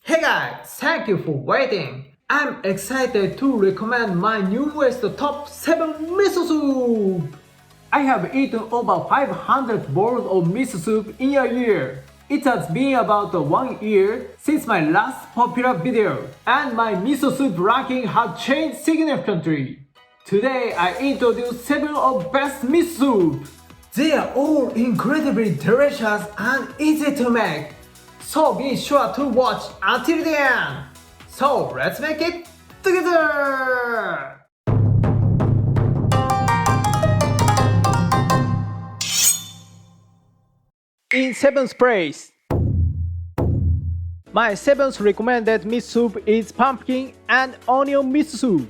Hey guys, thank you for waiting. I'm excited to recommend my newest top 7 miso soup. I have eaten over 500 bowls of miso soup in a year. It has been about 1 year since my last popular video, and my miso soup ranking has changed significantly. Today I introduce 7 of best miso soup. They are all incredibly delicious and easy to make. So be sure to watch until the end. So let's make it together! In 7th place, my 7th recommended miso soup is pumpkin and onion miso soup.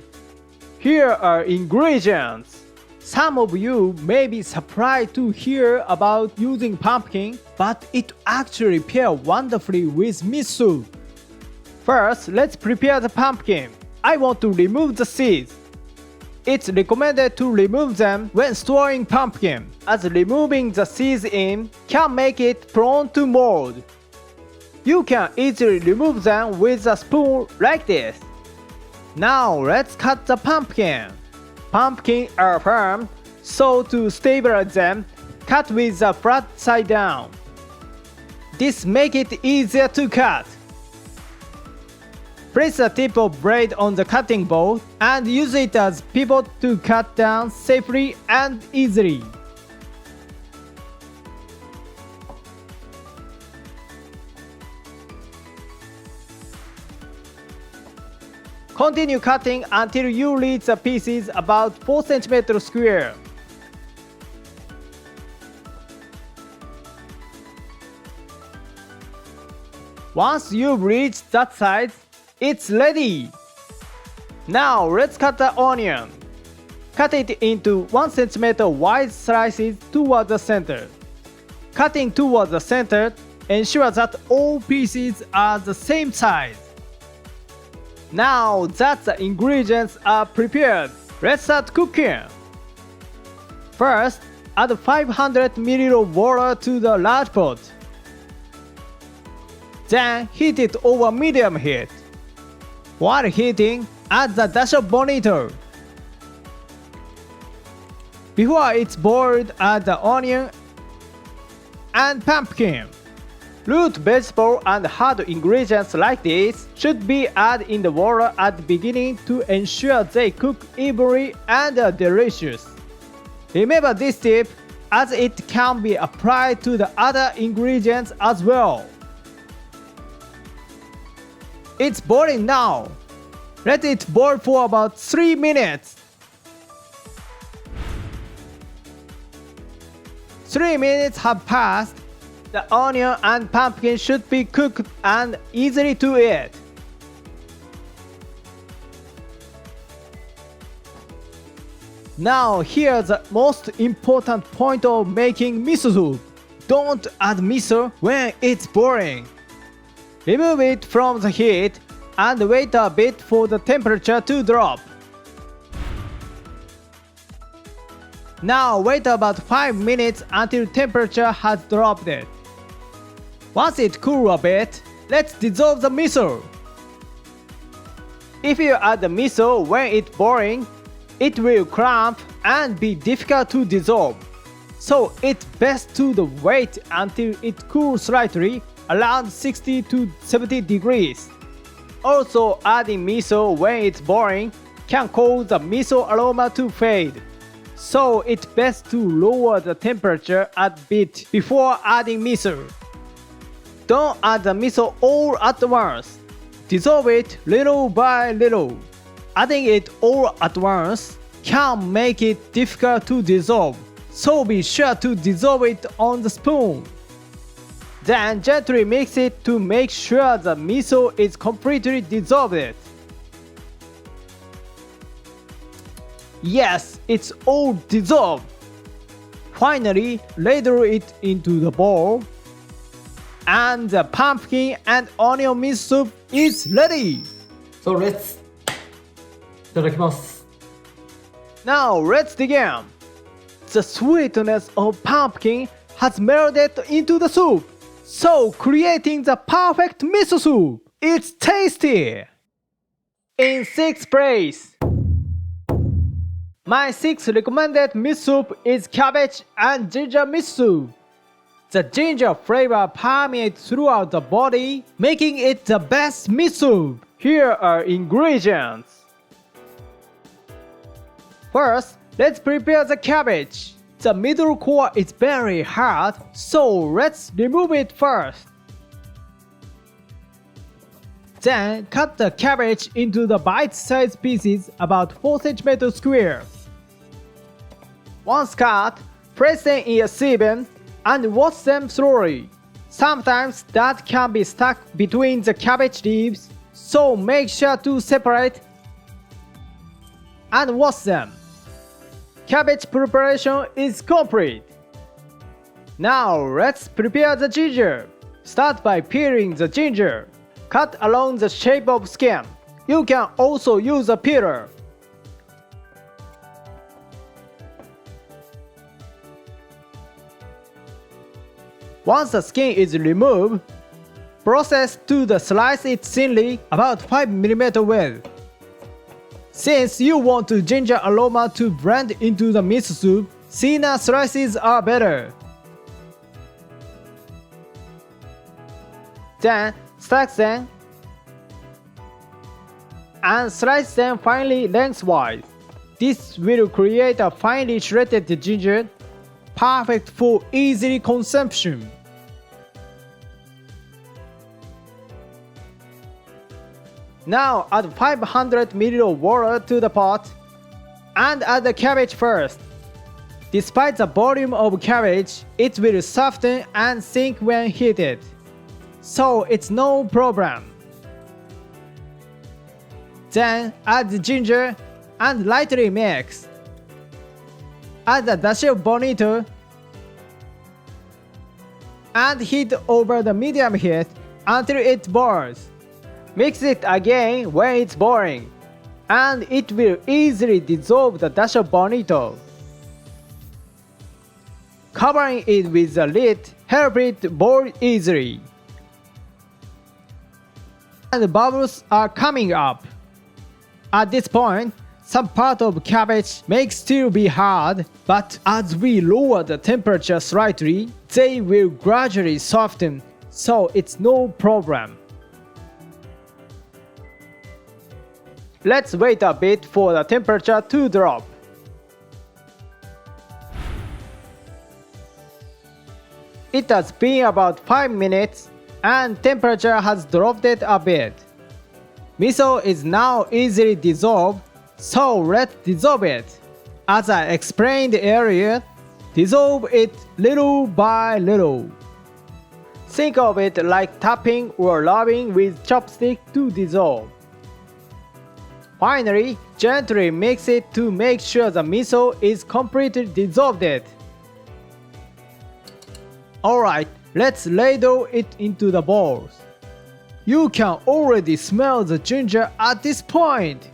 Here are ingredients. Some of you may be surprised to hear about using pumpkin, but it actually pairs wonderfully with miso soup. First, let's prepare the pumpkin. I want to remove the seeds. It's recommended to remove them when storing pumpkin, as removing the seeds in can make it prone to mold. You can easily remove them with a spoon like this. Now let's cut the pumpkin. Pumpkins are firm, so to stabilize them, cut with the flat side down. This makes it easier to cut. Place the tip of blade on the cutting board and use it as pivot to cut down safely and easily. Continue cutting until you reach the pieces about 4 cm square. Once you've reached that size, it's ready! Now let's cut the onion. Cut it into 1 cm wide slices toward the center. Cutting toward the center, ensure that all pieces are the same size. Now that the ingredients are prepared, let's start cooking. First, add 500 ml of water to the large pot. Then heat it over medium heat. While heating, add the dash of bonito. Before it's boiled, add the onion and pumpkin. Root vegetable and hard ingredients like this should be added in the water at the beginning to ensure they cook evenly and are delicious. Remember this tip, as it can be applied to the other ingredients as well. It's boiling now. Let it boil for about 3 minutes. 3 minutes have passed. The onion and pumpkin should be cooked and easily to eat. Now here's the most important point of making miso soup. Don't add miso when it's boiling. Remove it from the heat and wait a bit for the temperature to drop. Now wait about 5 minutes until temperature has dropped it. Once it cools a bit, let's dissolve the miso. If you add the miso when it's boiling, it will clump and be difficult to dissolve. So it's best to wait until it cools slightly, around 60 to 70 degrees. Also, adding miso when it's boiling can cause the miso aroma to fade. So it's best to lower the temperature a bit before adding miso. Don't add the miso all at once. Dissolve it little by little. Adding it all at once can make it difficult to dissolve, so be sure to dissolve it on the spoon. Then gently mix it to make sure the miso is completely dissolved. Yes, it's all dissolved. Finally, ladle it into the bowl. And the pumpkin and onion miso soup is ready. So let's いただきます。 Now let's begin. The sweetness of pumpkin has melted into the soup, so creating the perfect miso soup. It's tasty! In 6th place, my 6th recommended miso soup is cabbage and ginger miso soup. The ginger flavor permeates throughout the body, making it the best miso soup. Here are ingredients. First, let's prepare the cabbage. The middle core is very hard, so let's remove it first. Then, cut the cabbage into the bite-sized pieces about 4 cm square. Once cut, place them in a sieve and wash them thoroughly. Sometimes that can be stuck between the cabbage leaves, so make sure to separate and wash them. Cabbage preparation is complete. Now let's prepare the ginger. Start by peeling the ginger. Cut along the shape of skin. You can also use a peeler. Once the skin is removed, process to slice it thinly about 5 mm width. Since you want the ginger aroma to blend into the miso soup, thinner slices are better. Then stack them and slice them finely lengthwise. This will create a finely shredded ginger, perfect for easy consumption. Now add 500 ml of water to the pot and add the cabbage first. Despite the volume of cabbage, it will soften and sink when heated, so it's no problem. Then add the ginger and lightly mix. Add a dash of bonito and heat over the medium heat until it boils. Mix it again when it's boiling, and it will easily dissolve the dash of bonito. Covering it with a lid helps it boil easily. And bubbles are coming up. At this point, some part of cabbage may still be hard, but as we lower the temperature slightly, they will gradually soften, so it's no problem. Let's wait a bit for the temperature to drop. It has been about 5 minutes and temperature has dropped a bit. Miso is now easily dissolved, so let's dissolve it. As I explained earlier, dissolve it little by little. Think of it like tapping or rubbing with chopstick to dissolve. Finally, gently mix it to make sure the miso is completely dissolved. Alright, let's ladle it into the bowls. You can already smell the ginger at this point.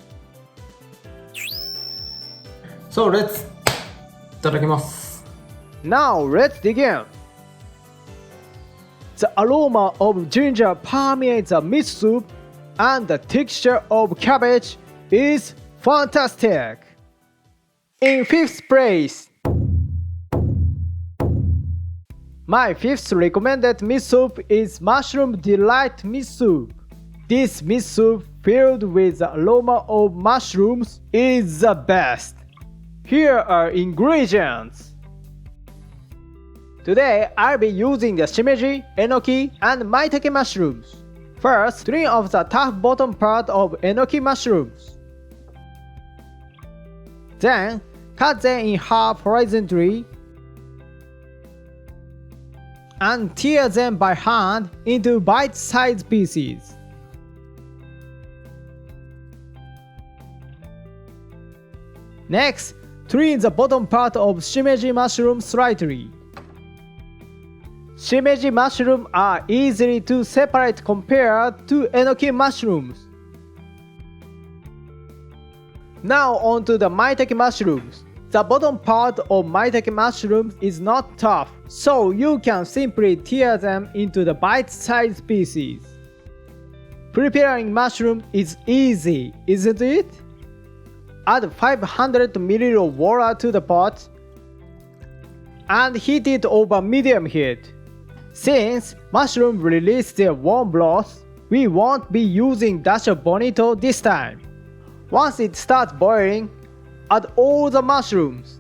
So let's いただきます。 Now let's begin. The aroma of ginger permeates the miso soup, and the texture of cabbage is fantastic. In 5th place, my 5th recommended miso soup is Mushroom Delight miso soup. This miso soup filled with the aroma of mushrooms is the best. Here are ingredients. Today I'll be using the shimeji, enoki, and maitake mushrooms. First, trim off the tough bottom part of enoki mushrooms. Then, cut them in half horizontally and tear them by hand into bite-sized pieces. Next, trim the bottom part of shimeji mushroom slightly. Shimeji mushrooms are easily to separate compared to enoki mushrooms. Now onto the maitake mushrooms. The bottom part of maitake mushrooms is not tough, so you can simply tear them into the bite-sized pieces. Preparing mushroom is easy, isn't it? Add 500 ml of water to the pot and heat it over medium heat. Since mushrooms release their warm broth, we won't be using dashi bonito this time. Once it starts boiling, add all the mushrooms.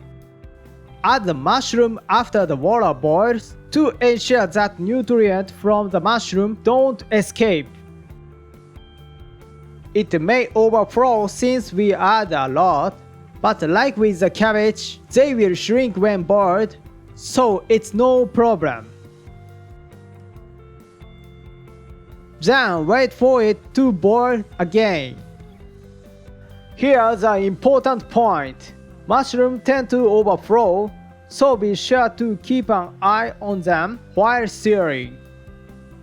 Add the mushroom after the water boils to ensure that nutrients from the mushroom don't escape. It may overflow since we add a lot, but like with the cabbage, they will shrink when boiled, so it's no problem. Then wait for it to boil again. Here's an important point. Mushrooms tend to overflow, so be sure to keep an eye on them while stirring.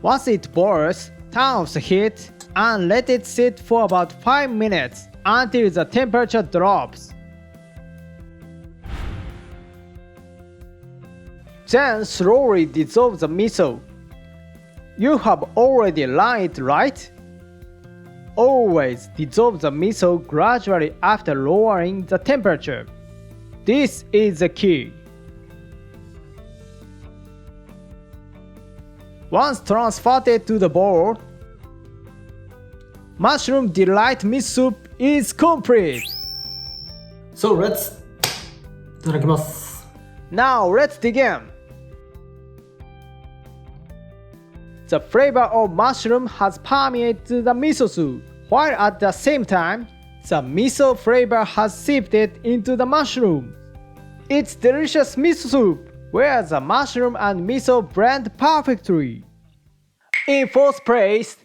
Once it boils, turn off the heat and let it sit for about 5 minutes until the temperature drops. Then slowly dissolve the miso. You have already learned it, right? Always dissolve the miso gradually after lowering the temperature. This is the key. Once transferred to the bowl, Mushroom Delight Miso Soup is complete! So let's いただきます。 Now let's begin! The flavor of mushroom has permeated the miso soup, while at the same time, the miso flavor has seeped into the mushroom. It's delicious miso soup, where the mushroom and miso blend perfectly. In fourth place,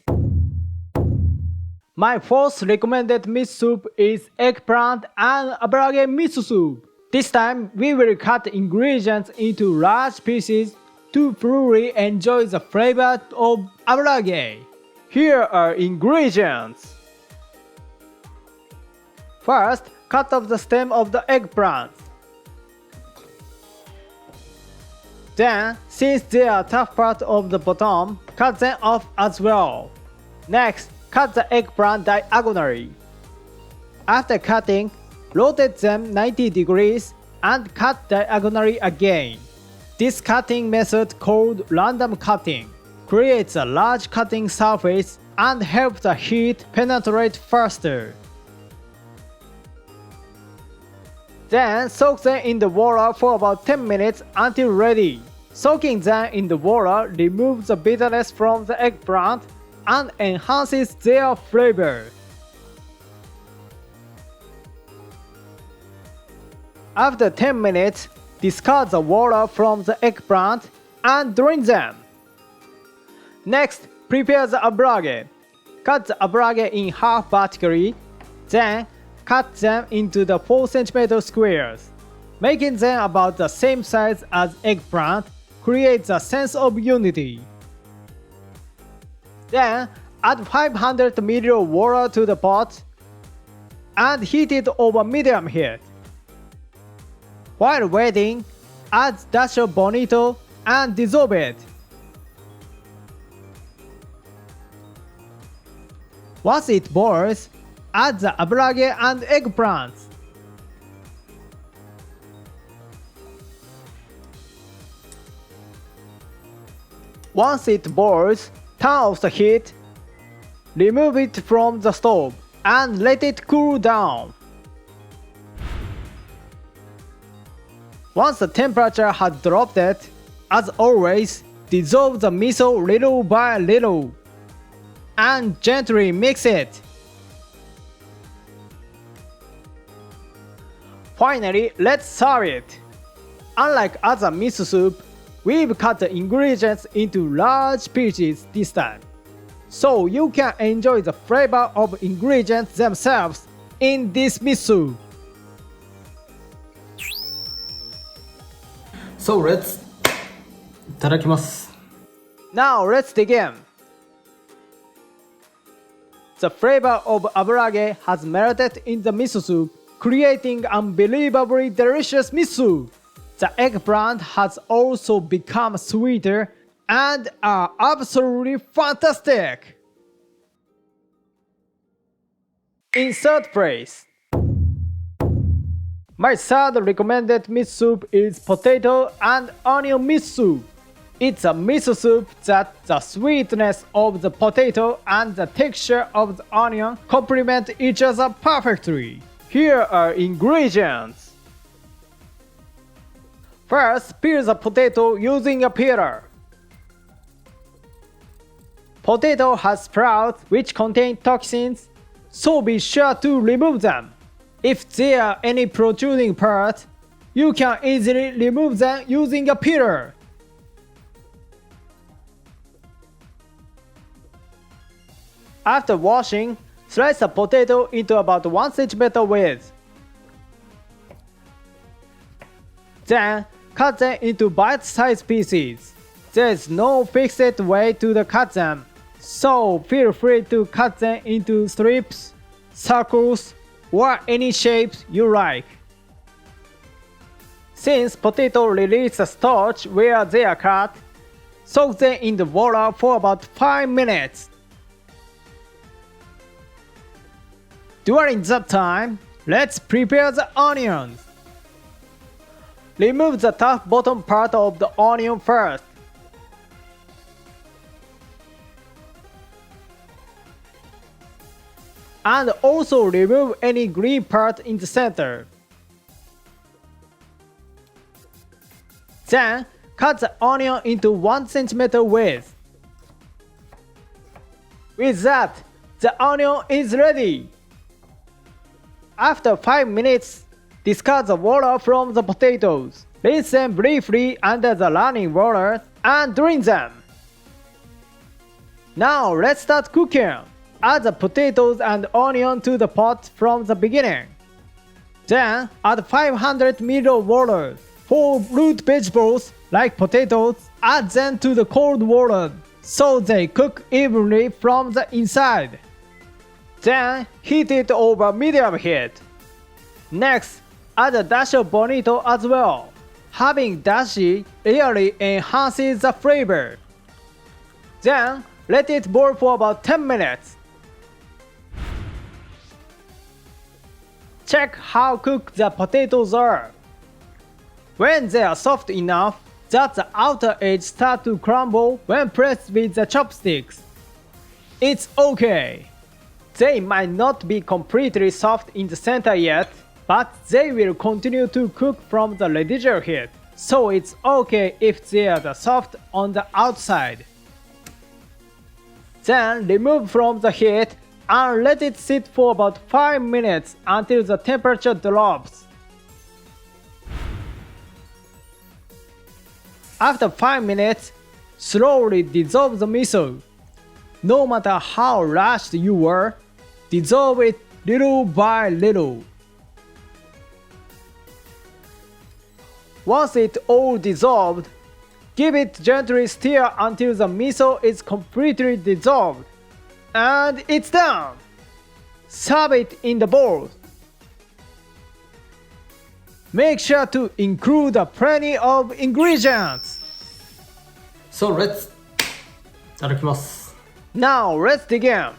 my fourth recommended miso soup is eggplant and aburaage miso soup. This time, we will cut ingredients into large pieces to fully enjoy the flavor of aburaage. Here are ingredients. First, cut off the stem of the eggplant. Then, since they are tough part of the bottom, cut them off as well. Next, cut the eggplant diagonally. After cutting, rotate them 90 degrees and cut diagonally again. This cutting method, called random cutting, creates a large cutting surface and helps the heat penetrate faster. Then soak them in the water for about 10 minutes until ready. Soaking them in the water removes the bitterness from the eggplant and enhances their flavor. After 10 minutes, discard the water from the eggplant and drain them. Next, prepare the aburaage. Cut the aburaage in half vertically, then cut them into the 4 cm squares. Making them about the same size as eggplant creates a sense of unity. Then, add 500 ml of water to the pot and heat it over medium heat. While waiting, add dashi bonito and dissolve it. Once it boils, add the aburaage and eggplants. Once it boils, turn off the heat, remove it from the stove, and let it cool down. Once the temperature has dropped, as always, dissolve the miso little by little and gently mix it. Finally, let's serve it. Unlike other miso soup, we've cut the ingredients into large pieces this time, so you can enjoy the flavor of ingredients themselves in this miso soup. So let's いただきます。 Now let's begin. The flavor of aburaage has melted in the miso soup, creating unbelievably delicious miso soup. The eggplant has also become sweeter and are absolutely fantastic. In third place, my third recommended miso soup is potato and onion miso soup. It's a miso soup that the sweetness of the potato and the texture of the onion complement each other perfectly. Here are ingredients. First, peel the potato using a peeler. Potato has sprouts which contain toxins, so be sure to remove them. If there are any protruding parts, you can easily remove them using a peeler. After washing, slice the potato into about 1 cm width. Then, cut them into bite-sized pieces. There is no fixed way to cut them, so feel free to cut them into strips, circles, or any shapes you like. Since potatoes release the starch where they are cut, soak them in the water for about 5 minutes. During that time, let's prepare the onions. Remove the tough bottom part of the onion first. And also remove any green part in the center. Then, cut the onion into 1 cm width. With that, the onion is ready. After 5 minutes, discard the water from the potatoes. Rinse them briefly under the running water and drain them. Now let's start cooking. Add the potatoes and onion to the pot from the beginning. Then add 500 ml of water. For root vegetables like potatoes, add them to the cold water so they cook evenly from the inside. Then heat it over medium heat. Next, add a dash of bonito as well. Having dashi really enhances the flavor. Then let it boil for about 10 minutes. Check how cooked the potatoes are. When they are soft enough that the outer edge starts to crumble when pressed with the chopsticks, it's okay. They might not be completely soft in the center yet, but they will continue to cook from the residual heat, so it's okay if they are soft on the outside. Then remove from the heat and let it sit for about 5 minutes until the temperature drops. After 5 minutes, slowly dissolve the miso. No matter how rushed you were, dissolve it little by little. Once it's all dissolved, give it gently stir until the miso is completely dissolved. And it's done! Serve it in the bowl. Make sure to include plenty of ingredients. So let's いただきます。 Now let's begin.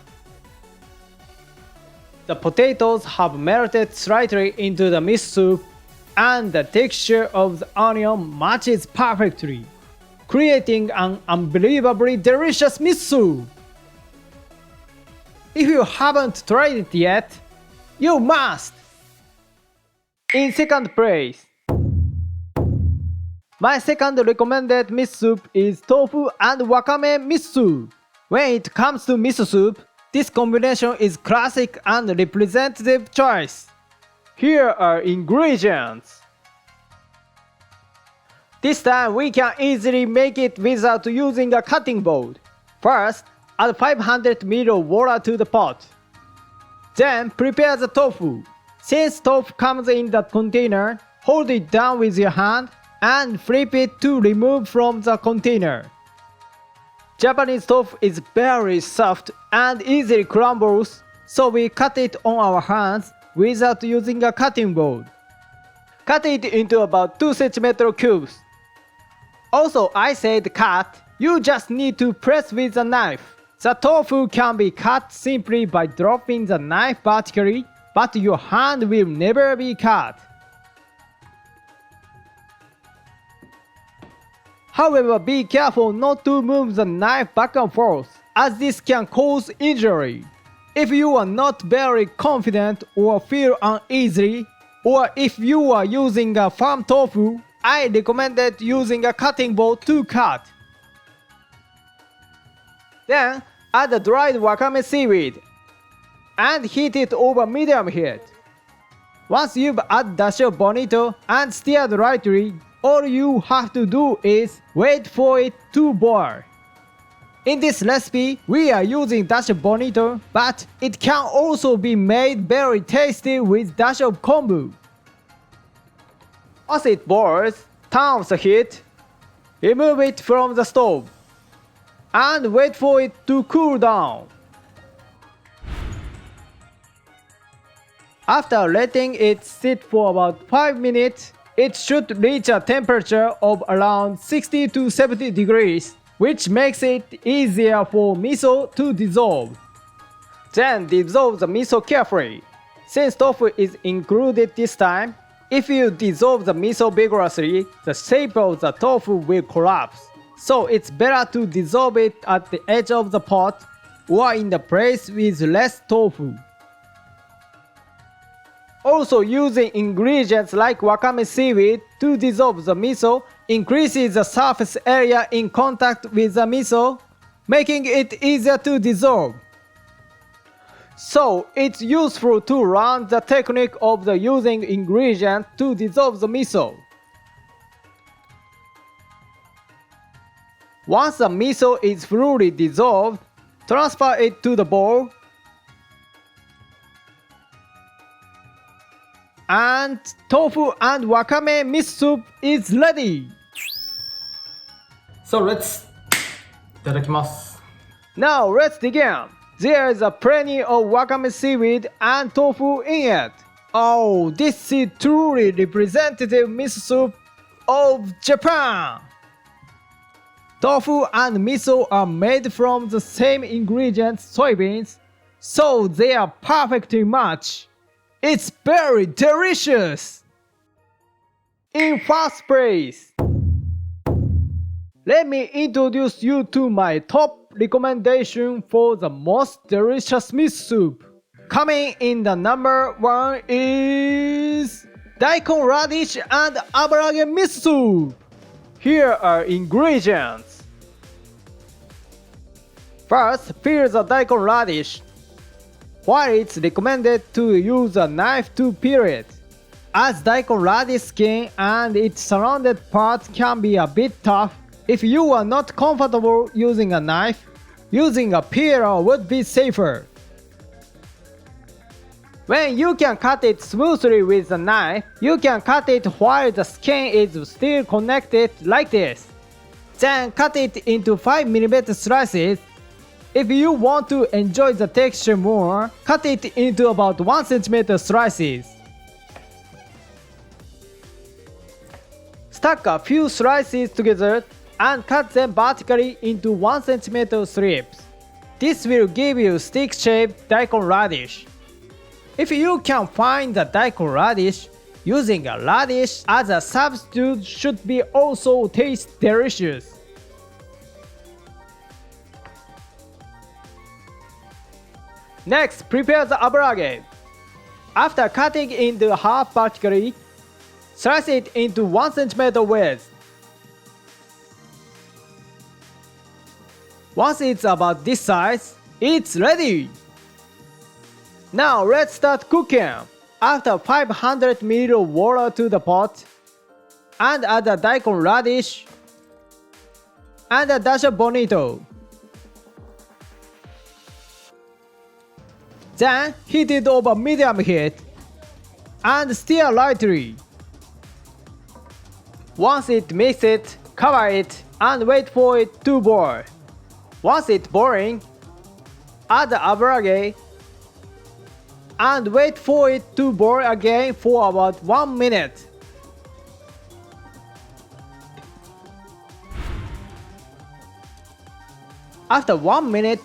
The potatoes have melted slightly into the miso soup, and the texture of the onion matches perfectly, creating an unbelievably delicious miso soup. If you haven't tried it yet, you must! In second place, my second recommended miso soup is tofu and wakame miso soup. When it comes to miso soup, this combination is classic and representative choice. Here are ingredients. This time we can easily make it without using a cutting board. First, add 500 ml of water to the pot. Then prepare the tofu. Since tofu comes in the container, hold it down with your hand and flip it to remove from the container. Japanese tofu is very soft and easily crumbles, so we cut it on our hands without using a cutting board. Cut it into about 2 cm cubes. Also, I said cut, you just need to press with a knife. The tofu can be cut simply by dropping the knife vertically, but your hand will never be cut. However, be careful not to move the knife back and forth, as this can cause injury. If you are not very confident or feel uneasy, or if you are using a farm tofu, I recommended using a cutting board to cut. Then, add the dried wakame seaweed and heat it over medium heat. Once you've added dashi of bonito and stirred lightly, all you have to do is wait for it to boil. In this recipe, we are using dashi of bonito, but it can also be made very tasty with dashi of kombu. Once it boils, turn off the heat, remove it from the stove, and wait for it to cool down. After letting it sit for about 5 minutes, it should reach a temperature of around 60 to 70 degrees, which makes it easier for miso to dissolve. Then dissolve the miso carefully. Since tofu is included this time, if you dissolve the miso vigorously, the shape of the tofu will collapse. So it's better to dissolve it at the edge of the pot or in the place with less tofu. Also, using ingredients like wakame seaweed to dissolve the miso increases the surface area in contact with the miso, making it easier to dissolve. So, it's useful to learn the technique of the using ingredients to dissolve the miso. Once the miso is fully dissolved, transfer it to the bowl. And tofu and wakame miso soup is ready. So let's いただきます。 Now let's begin. There is a plenty of wakame seaweed and tofu in it. Oh, this is truly representative miso soup of Japan. Tofu and miso are made from the same ingredients, soybeans, so they are perfectly matched. It's very delicious! In first place, let me introduce you to my top recommendation for the most delicious miso soup. Coming in the number 1 is Daikon Radish and Aburaage miso soup. Here are ingredients. First, peel the Daikon radish. While it's recommended to use a knife to peel it, as Daikon radish skin and its surrounded parts can be a bit tough. If you are not comfortable using a knife, using a peeler would be safer. When you can cut it smoothly with a knife, you can cut it while the skin is still connected like this. Then cut it into 5mm slices. If you want to enjoy the texture more, cut it into about 1cm slices. Stack a few slices together and cut them vertically into 1cm strips. This will give you stick-shaped Daikon radish. If you can find the Daikon radish, using a radish as a substitute should be also taste delicious. Next, prepare the aburaage. After cutting into half vertically, slice it into 1cm width. Once it's about this size, it's ready! Now let's start cooking. After 500 ml of water to the pot, and add the Daikon radish and a dash of bonito. Then heat it over medium heat and stir lightly. Once it mixes, cover it and wait for it to boil. Once it's boiling, add the aburaage and wait for it to boil again for about 1 minute. After 1 minute,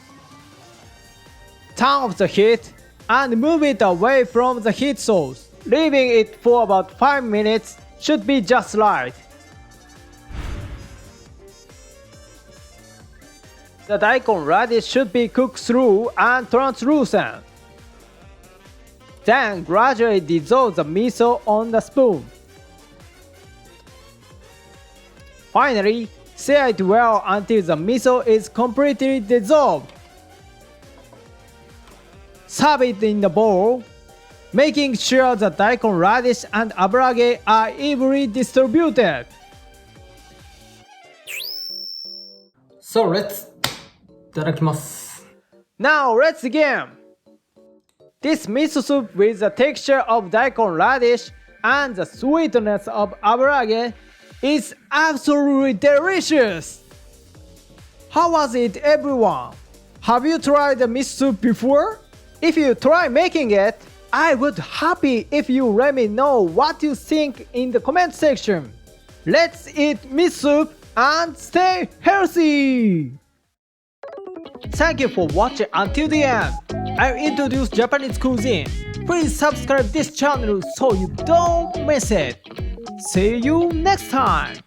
turn off the heat and move it away from the heat source. Leaving it for about 5 minutes should be just right. The daikon radish should be cooked through and translucent. Then gradually dissolve the miso on the spoon. Finally, stir it well until the miso is completely dissolved. Serve it in the bowl, making sure the daikon radish and aburaage are evenly distributed. So let's いただきます。 Now let's begin! This miso soup with the texture of daikon radish and the sweetness of aburaage is absolutely delicious! How was it, everyone? Have you tried the miso soup before? If you try making it, I would happy if you let me know what you think in the comment section. Let's eat miso soup and stay healthy! Thank you for watching until the end. I'll introduce Japanese cuisine. Please subscribe this channel so you don't miss it. See you next time.